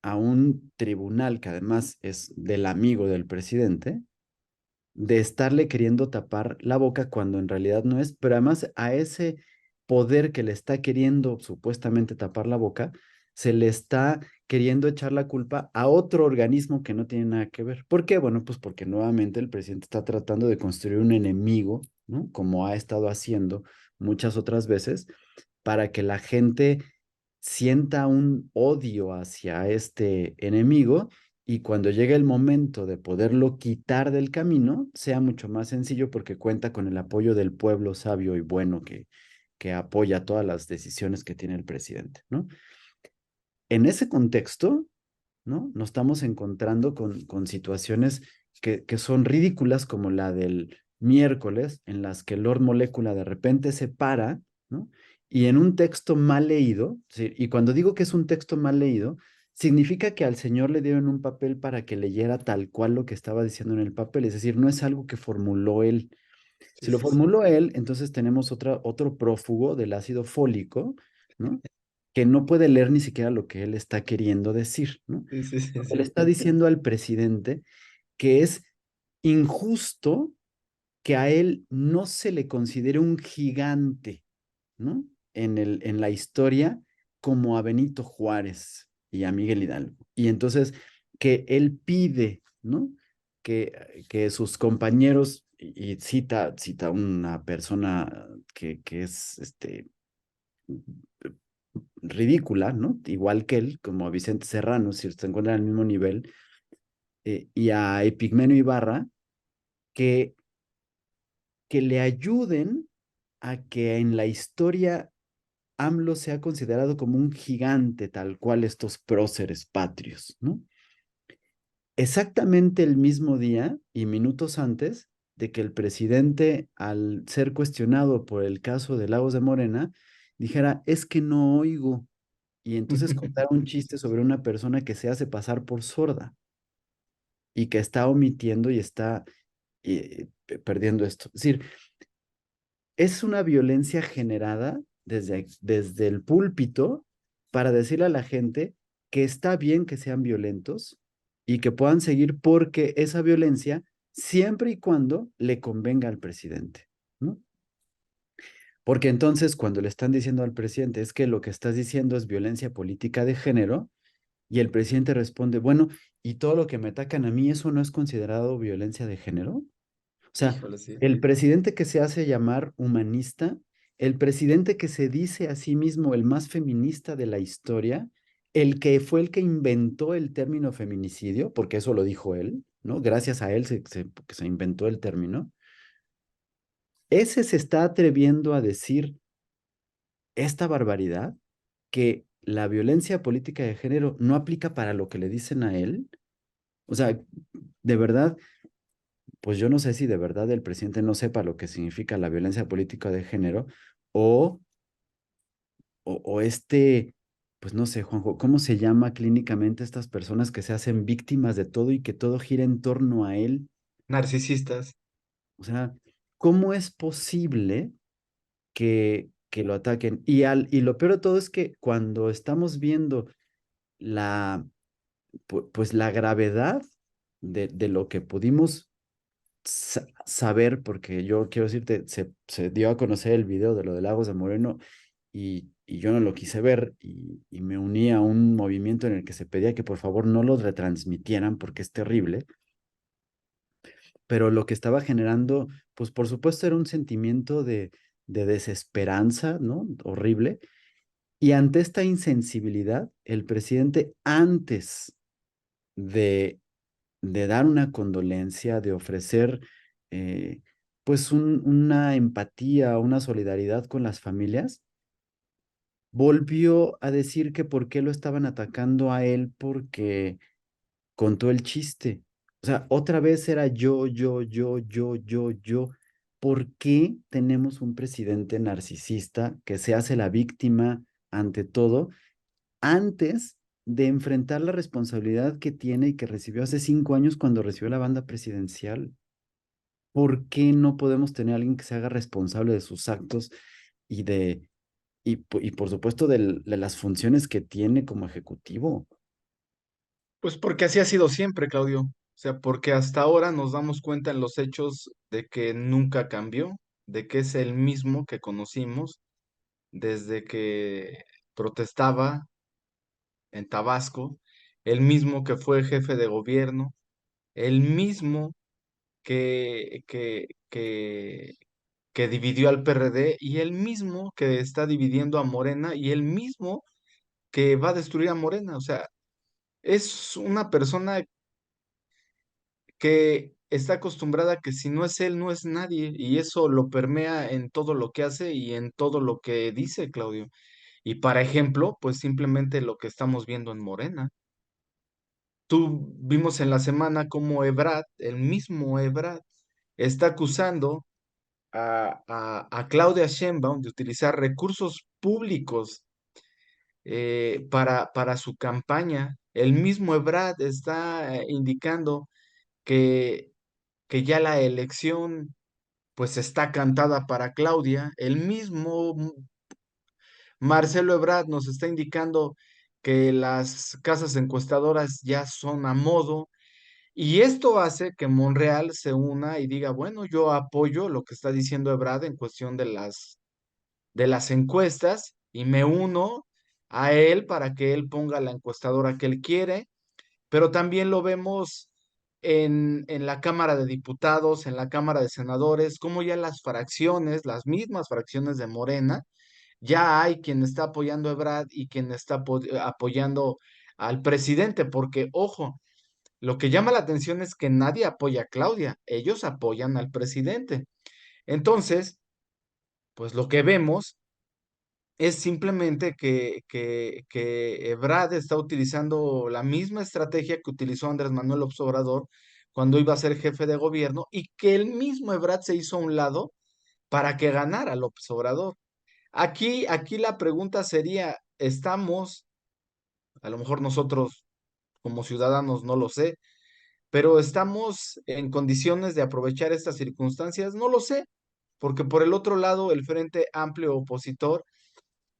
a un tribunal que además es del amigo del presidente, de estarle queriendo tapar la boca cuando en realidad no es, pero además a ese poder que le está queriendo supuestamente tapar la boca, se le está queriendo echar la culpa a otro organismo que no tiene nada que ver. ¿Por qué? Bueno, pues porque nuevamente el presidente está tratando de construir un enemigo, ¿no? Como ha estado haciendo muchas otras veces, para que la gente sienta un odio hacia este enemigo y cuando llegue el momento de poderlo quitar del camino, sea mucho más sencillo porque cuenta con el apoyo del pueblo sabio y bueno que apoya todas las decisiones que tiene el presidente, ¿no? En ese contexto, ¿no? Nos estamos encontrando con situaciones que son ridículas como la del miércoles, en las que Lord Molecula de repente se para, ¿no? Y en un texto mal leído, ¿sí? Y cuando digo que es un texto mal leído, significa que al señor le dieron un papel para que leyera tal cual lo que estaba diciendo en el papel, es decir, no es algo que formuló él. Sí, Si lo sí, sí. formuló él, entonces tenemos otro prófugo del ácido fólico, ¿no? Que no puede leer ni siquiera lo que él está queriendo decir, ¿no? Sí, sí, sí, Le sí. está diciendo al presidente que es injusto que a él no se le considere un gigante, ¿no? En la historia como a Benito Juárez y a Miguel Hidalgo. Y entonces que él pide, ¿no? Que sus compañeros, y cita una persona que es ridícula, ¿no? Igual que él, como a Vicente Serrano, si se encuentran al mismo nivel, y a Epigmenio Ibarra, que, que le ayuden a que en la historia AMLO sea considerado como un gigante, tal cual estos próceres patrios, ¿no? Exactamente el mismo día y minutos antes de que el presidente, al ser cuestionado por el caso de Lagos de Morena, dijera, es que no oigo. Y entonces contara un chiste sobre una persona que se hace pasar por sorda y que está omitiendo y está perdiendo esto. Es decir, es una violencia generada desde el púlpito para decirle a la gente que está bien que sean violentos y que puedan seguir porque esa violencia siempre y cuando le convenga al presidente, ¿no? Porque entonces cuando le están diciendo al presidente es que lo que estás diciendo es violencia política de género y el presidente responde, bueno, ¿y todo lo que me atacan a mí, eso no es considerado violencia de género? O sea, Híjole, sí. el presidente que se hace llamar humanista, el presidente que se dice a sí mismo el más feminista de la historia, el que fue el que inventó el término feminicidio, porque eso lo dijo él, ¿no? Gracias a él que se inventó el término. Ese se está atreviendo a decir esta barbaridad, que la violencia política de género no aplica para lo que le dicen a él. O sea, de verdad, pues yo no sé si de verdad el presidente no sepa lo que significa la violencia política de género o, o pues no sé, Juanjo, ¿cómo se llama clínicamente estas personas que se hacen víctimas de todo y que todo gira en torno a él? Narcisistas. O sea, ¿cómo es posible que lo ataquen? Y lo peor de todo es que cuando estamos viendo la, pues la gravedad de lo que pudimos saber, porque yo quiero decirte, se dio a conocer el video de lo de Lagos de Moreno y yo no lo quise ver y me uní a un movimiento en el que se pedía que por favor no lo retransmitieran porque es terrible, pero lo que estaba generando, pues por supuesto era un sentimiento de desesperanza, ¿no? Horrible. Y ante esta insensibilidad, el presidente, antes de dar una condolencia, de ofrecer pues una empatía, una solidaridad con las familias, volvió a decir que por qué lo estaban atacando a él porque contó el chiste. O sea, otra vez era yo. ¿Por qué tenemos un presidente narcisista que se hace la víctima ante todo antes de enfrentar la responsabilidad que tiene y que recibió hace 5 años cuando recibió la banda presidencial? ¿Por qué no podemos tener a alguien que se haga responsable de sus actos y y por supuesto de las funciones que tiene como ejecutivo? Pues porque así ha sido siempre, Claudio. O sea, porque hasta ahora nos damos cuenta en los hechos de que nunca cambió, de que es el mismo que conocimos desde que protestaba en Tabasco, el mismo que fue jefe de gobierno, el mismo que, que, que, que dividió al PRD y el mismo que está dividiendo a Morena y el mismo que va a destruir a Morena. O sea, es una persona que está acostumbrada a que si no es él, no es nadie, y eso lo permea en todo lo que hace y en todo lo que dice, Claudio. Y para ejemplo, pues simplemente lo que estamos viendo en Morena. Tú vimos en la semana cómo Ebrard, el mismo Ebrard, está acusando a Claudia Sheinbaum de utilizar recursos públicos para su campaña. El mismo Ebrard está indicando que, que ya la elección pues está cantada para Claudia. El mismo Marcelo Ebrard nos está indicando que las casas encuestadoras ya son a modo. Y esto hace que Monreal se una y diga, bueno, yo apoyo lo que está diciendo Ebrard en cuestión de las encuestas y me uno a él para que él ponga la encuestadora que él quiere, pero también lo vemos en la Cámara de Diputados, en la Cámara de Senadores, como ya las fracciones, las mismas fracciones de Morena, ya hay quien está apoyando a Ebrard y quien está apoyando al presidente, porque, ojo, lo que llama la atención es que nadie apoya a Claudia, ellos apoyan al presidente. Entonces, pues lo que vemos es simplemente que Ebrard está utilizando la misma estrategia que utilizó Andrés Manuel López Obrador cuando iba a ser jefe de gobierno y que el mismo Ebrard se hizo a un lado para que ganara López Obrador. Aquí la pregunta sería, ¿estamos, a lo mejor nosotros como ciudadanos no lo sé, pero estamos en condiciones de aprovechar estas circunstancias? No lo sé, porque por el otro lado, el Frente Amplio Opositor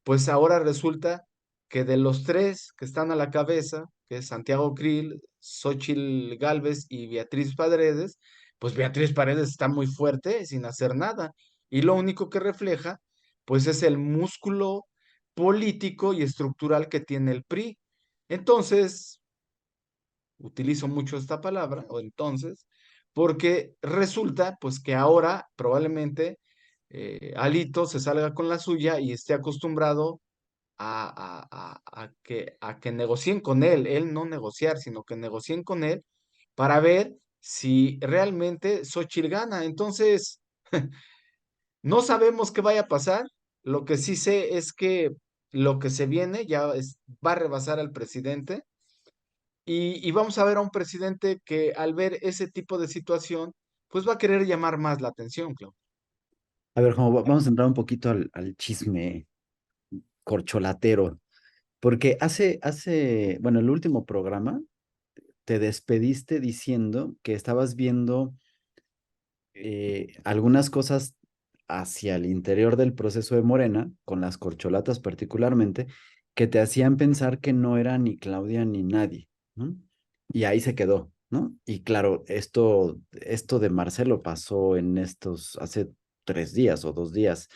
pues ahora resulta que de los tres que están a la cabeza, que es Santiago Krill, Xóchitl Gálvez y Beatriz Paredes, pues Beatriz Paredes está muy fuerte sin hacer nada. Y lo único que refleja, pues es el músculo político y estructural que tiene el PRI. Entonces, utilizo mucho esta palabra, o entonces, porque resulta, pues que ahora probablemente Alito se salga con la suya y esté acostumbrado a que negocien con él no negociar, sino que negocien con él para ver si realmente Xochitl gana. Entonces, no sabemos qué vaya a pasar. Lo que sí sé es que lo que se viene va a rebasar al presidente y vamos a ver a un presidente que al ver ese tipo de situación, pues va a querer llamar más la atención, Clau. A ver, vamos a entrar un poquito al chisme corcholatero, porque bueno, el último programa te despediste diciendo que estabas viendo algunas cosas hacia el interior del proceso de Morena, con las corcholatas particularmente, que te hacían pensar que no era ni Claudia ni nadie, ¿no? Y ahí se quedó, ¿no? Y claro, esto de Marcelo pasó hace 3 días o 2 días,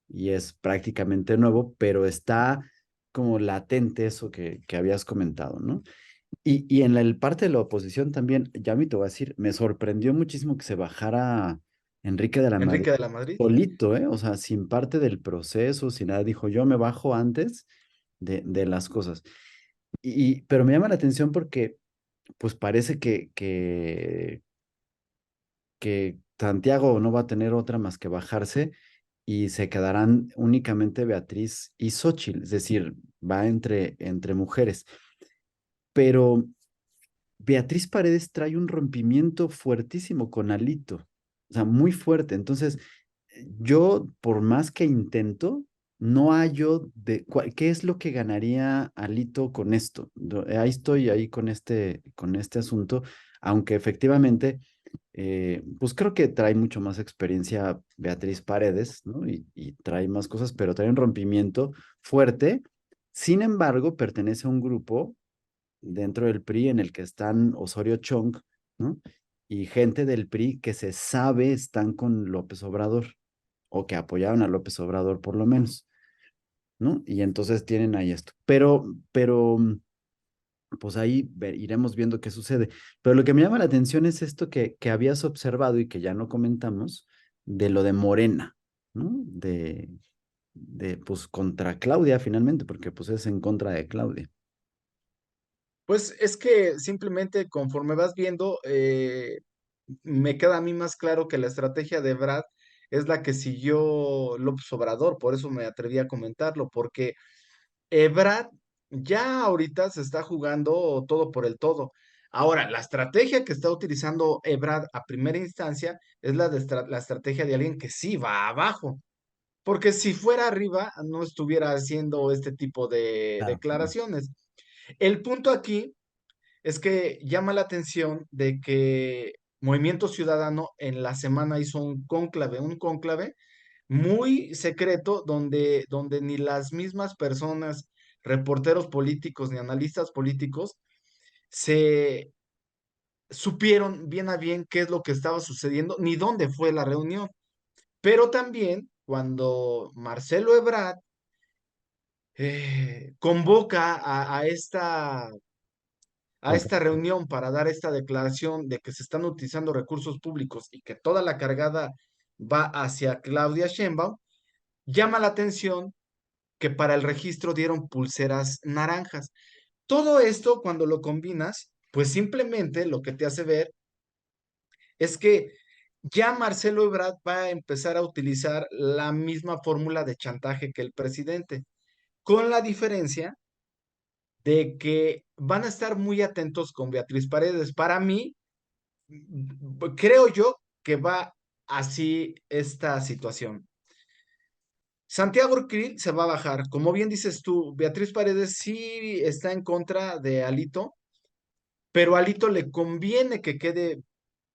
y es prácticamente nuevo, pero está como latente eso que habías comentado, ¿no? Y en el parte de la oposición también, ya me te voy a decir, me sorprendió muchísimo que se bajara Enrique de la Madrid Enrique de la Madrid. solito, ¿eh? O sea, sin parte del proceso, sin nada, dijo, yo me bajo antes de las cosas. Pero me llama la atención porque, pues parece que Santiago no va a tener otra más que bajarse y se quedarán únicamente Beatriz y Xóchitl, es decir, va entre mujeres. Pero Beatriz Paredes trae un rompimiento fuertísimo con Alito, o sea, muy fuerte. Entonces, yo, por más que intento, no hallo qué es lo que ganaría Alito con esto. Ahí estoy ahí con este asunto, aunque efectivamente, pues creo que trae mucho más experiencia Beatriz Paredes, ¿no? Y trae más cosas, pero trae un rompimiento fuerte. Sin embargo, pertenece a un grupo dentro del PRI en el que están Osorio Chong, ¿no? Y gente del PRI que se sabe están con López Obrador o que apoyaron a López Obrador por lo menos, ¿no? Y entonces tienen ahí esto. Pero pues ahí iremos viendo qué sucede. Pero lo que me llama la atención es esto que habías observado y que ya no comentamos, de lo de Morena, ¿no? Pues contra Claudia finalmente, porque pues es en contra de Claudia. Pues es que simplemente conforme vas viendo, me queda a mí más claro que la estrategia de Brad es la que siguió López Obrador, por eso me atreví a comentarlo, porque Brad ya ahorita se está jugando todo por el todo. Ahora, la estrategia que está utilizando Ebrard a primera instancia es la estrategia de alguien que sí va abajo, porque si fuera arriba no estuviera haciendo este tipo de Claro. declaraciones. El punto aquí es que llama la atención de que Movimiento Ciudadano en la semana hizo un cónclave muy secreto donde ni las mismas personas, reporteros políticos ni analistas políticos, se supieron bien a bien qué es lo que estaba sucediendo ni dónde fue la reunión. Pero también cuando Marcelo Ebrard convoca a esta reunión para dar esta declaración de que se están utilizando recursos públicos y que toda la cargada va hacia Claudia Sheinbaum, llama la atención que para el registro dieron pulseras naranjas. Todo esto, cuando lo combinas, pues simplemente lo que te hace ver es que ya Marcelo Ebrard va a empezar a utilizar la misma fórmula de chantaje que el presidente, con la diferencia de que van a estar muy atentos con Beatriz Paredes. Para mí, creo yo que va así esta situación. Santiago Krill se va a bajar. Como bien dices tú, Beatriz Paredes sí está en contra de Alito, pero a Alito le conviene que quede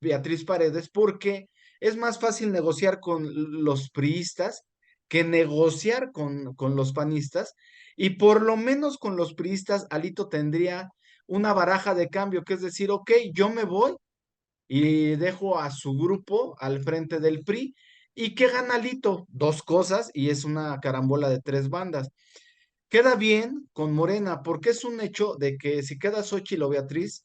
Beatriz Paredes porque es más fácil negociar con los priistas que negociar con los panistas y por lo menos con los priistas Alito tendría una baraja de cambio, que es decir, ok, yo me voy y dejo a su grupo al frente del PRI. ¿Y qué gana Alito? Dos cosas y es una carambola de tres bandas. Queda bien con Morena, porque es un hecho de que si queda Xochitl o Beatriz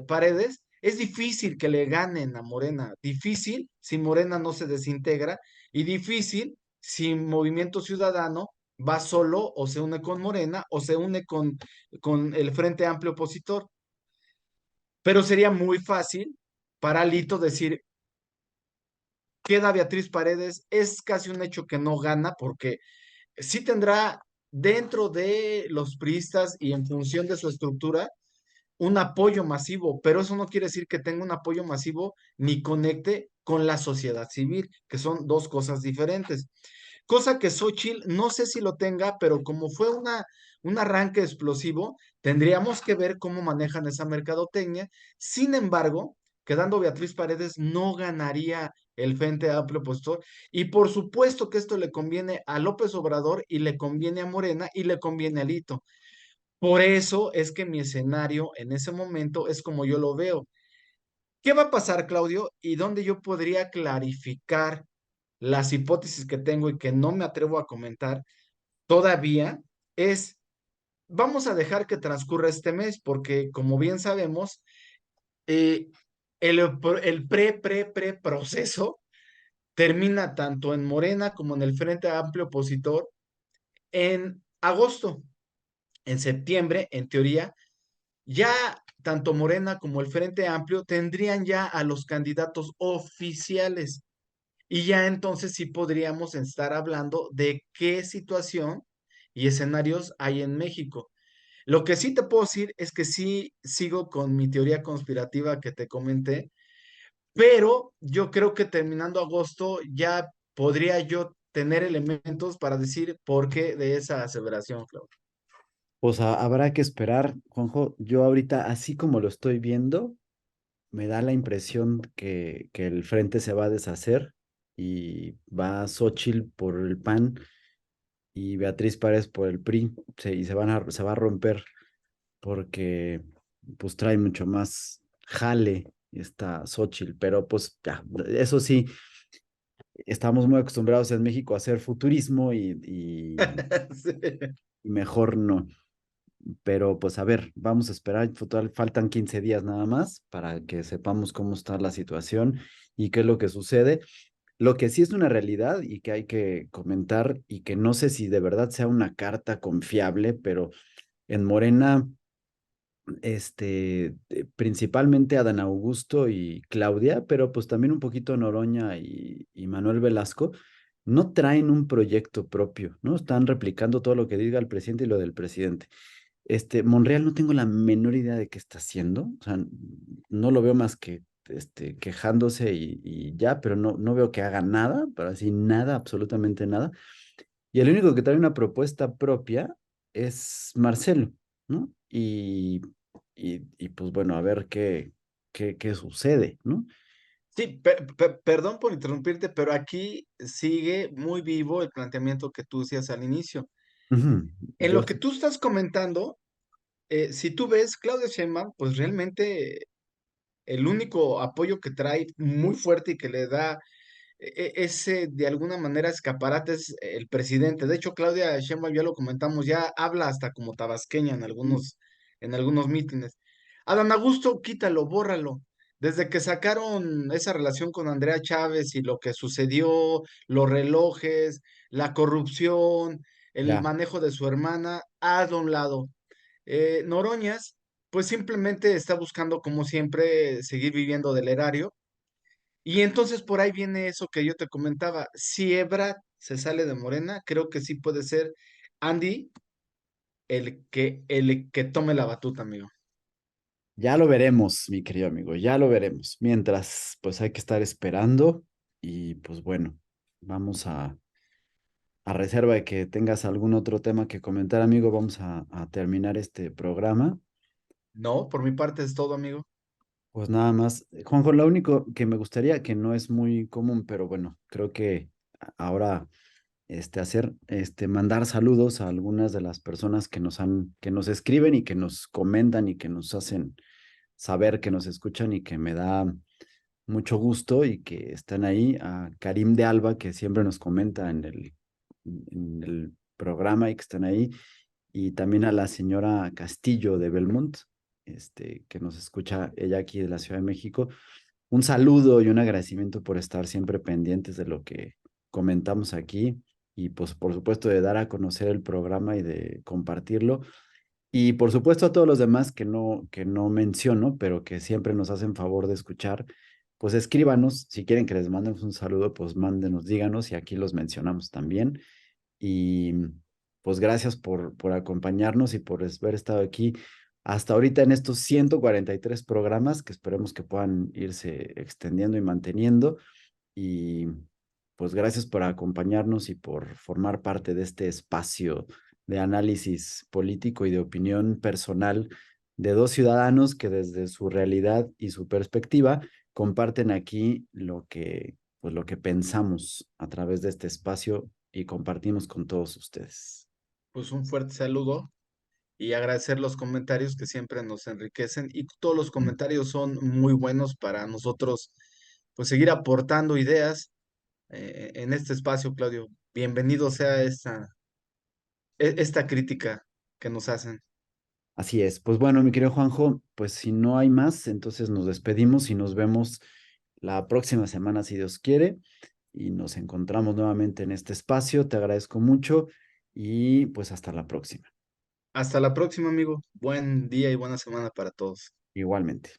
Paredes, es difícil que le ganen a Morena, difícil si Morena no se desintegra y difícil si Movimiento Ciudadano va solo o se une con Morena o se une con el Frente Amplio Opositor. Pero sería muy fácil para Lito decir, queda Beatriz Paredes, es casi un hecho que no gana porque sí tendrá dentro de los priistas y en función de su estructura un apoyo masivo, pero eso no quiere decir que tenga un apoyo masivo ni conecte con la sociedad civil, que son dos cosas diferentes. Cosa que Xochitl no sé si lo tenga, pero como fue un arranque explosivo, tendríamos que ver cómo manejan esa mercadotecnia. Sin embargo, quedando Beatriz Paredes, no ganaría el Frente Amplio Opositor. Y por supuesto que esto le conviene a López Obrador y le conviene a Morena y le conviene a Lito. Por eso es que mi escenario en ese momento es como yo lo veo. ¿Qué va a pasar, Claudio? Y dónde yo podría clarificar las hipótesis que tengo y que no me atrevo a comentar todavía es, vamos a dejar que transcurra este mes, porque como bien sabemos, eh, el pre proceso termina tanto en Morena como en el Frente Amplio Opositor en agosto. En septiembre, en teoría, ya tanto Morena como el Frente Amplio tendrían ya a los candidatos oficiales. Y ya entonces sí podríamos estar hablando de qué situación y escenarios hay en México. Lo que sí te puedo decir es que sí sigo con mi teoría conspirativa que te comenté, pero yo creo que terminando agosto ya podría yo tener elementos para decir por qué de esa aseveración, Claudio. Pues habrá que esperar, Juanjo. Yo ahorita, así como lo estoy viendo, me da la impresión que el frente se va a deshacer y va Xóchitl por el PAN y Beatriz Párez por el PRI, y se va a romper porque pues trae mucho más. jale esta Xochitl, pero pues ya, eso sí, estamos muy acostumbrados en México a hacer futurismo Sí. y mejor no. Pero pues a ver, vamos a esperar, total, faltan 15 días nada más para que sepamos cómo está la situación y qué es lo que sucede. Lo que sí es una realidad y que hay que comentar y que no sé si de verdad sea una carta confiable, pero en Morena, principalmente Adán Augusto y Claudia, pero pues también un poquito Noroña y Manuel Velasco, no traen un proyecto propio, ¿no? Están replicando todo lo que diga el presidente y lo del presidente. Monreal no tengo la menor idea de qué está haciendo, o sea, no lo veo más que quejándose y ya, pero no veo que haga nada, pero así nada, absolutamente nada. Y el único que trae una propuesta propia es Marcelo, ¿no? Y pues bueno, a ver qué sucede, ¿no? Sí, perdón por interrumpirte, pero aquí sigue muy vivo el planteamiento que tú decías al inicio. Ujú. En Yo lo que tú estás comentando, si tú ves, Claudia Sheinbaum, pues realmente el único apoyo que trae muy fuerte y que le da ese, de alguna manera, escaparate es el presidente. De hecho, Claudia Sheinbaum, ya lo comentamos, ya habla hasta como tabasqueña en algunos mítines. Adán Augusto, quítalo, bórralo. Desde que sacaron esa relación con Andrea Chávez y lo que sucedió, los relojes, la corrupción, el ya, manejo de su hermana, hazlo a un lado. Noroñas, pues simplemente está buscando, como siempre, seguir viviendo del erario y entonces por ahí viene eso que yo te comentaba. Si Ebrard se sale de Morena, creo que sí puede ser Andy el que tome la batuta, amigo. ya lo veremos, mi querido amigo, ya lo veremos. Mientras, pues hay que estar esperando y pues bueno, vamos a reserva de que tengas algún otro tema que comentar, amigo, vamos a terminar este programa. No, por mi parte es todo, amigo. Pues nada más, Juanjo, lo único que me gustaría, que no es muy común, pero bueno, creo que ahora mandar saludos a algunas de las personas que nos escriben y que nos comentan y que nos hacen saber que nos escuchan y que me da mucho gusto y que están ahí. A Karim de Alba, que siempre nos comenta en el programa y que están ahí. Y también a la señora Castillo de Belmont, que nos escucha ella aquí de la Ciudad de México. Un saludo y un agradecimiento por estar siempre pendientes de lo que comentamos aquí y pues por supuesto de dar a conocer el programa y de compartirlo. Y por supuesto a todos los demás que no menciono, pero que siempre nos hacen favor de escuchar, pues escríbanos, si quieren que les mandemos un saludo, pues mándenos, díganos y aquí los mencionamos también. Y pues gracias por acompañarnos y por haber estado aquí hasta ahorita en estos 143 programas que esperemos que puedan irse extendiendo y manteniendo. Y pues gracias por acompañarnos y por formar parte de este espacio de análisis político y de opinión personal de dos ciudadanos que desde su realidad y su perspectiva comparten aquí pues lo que pensamos a través de este espacio y compartimos con todos ustedes. Pues un fuerte saludo y agradecer los comentarios que siempre nos enriquecen y todos los comentarios son muy buenos para nosotros, pues seguir aportando ideas en este espacio, Claudio. Bienvenido sea esta crítica que nos hacen. Así es. Pues bueno, mi querido Juanjo, pues si no hay más, entonces nos despedimos y nos vemos la próxima semana, si Dios quiere, y nos encontramos nuevamente en este espacio. Te agradezco mucho y pues hasta la próxima. Hasta la próxima, amigo. Buen día y buena semana para todos. Igualmente.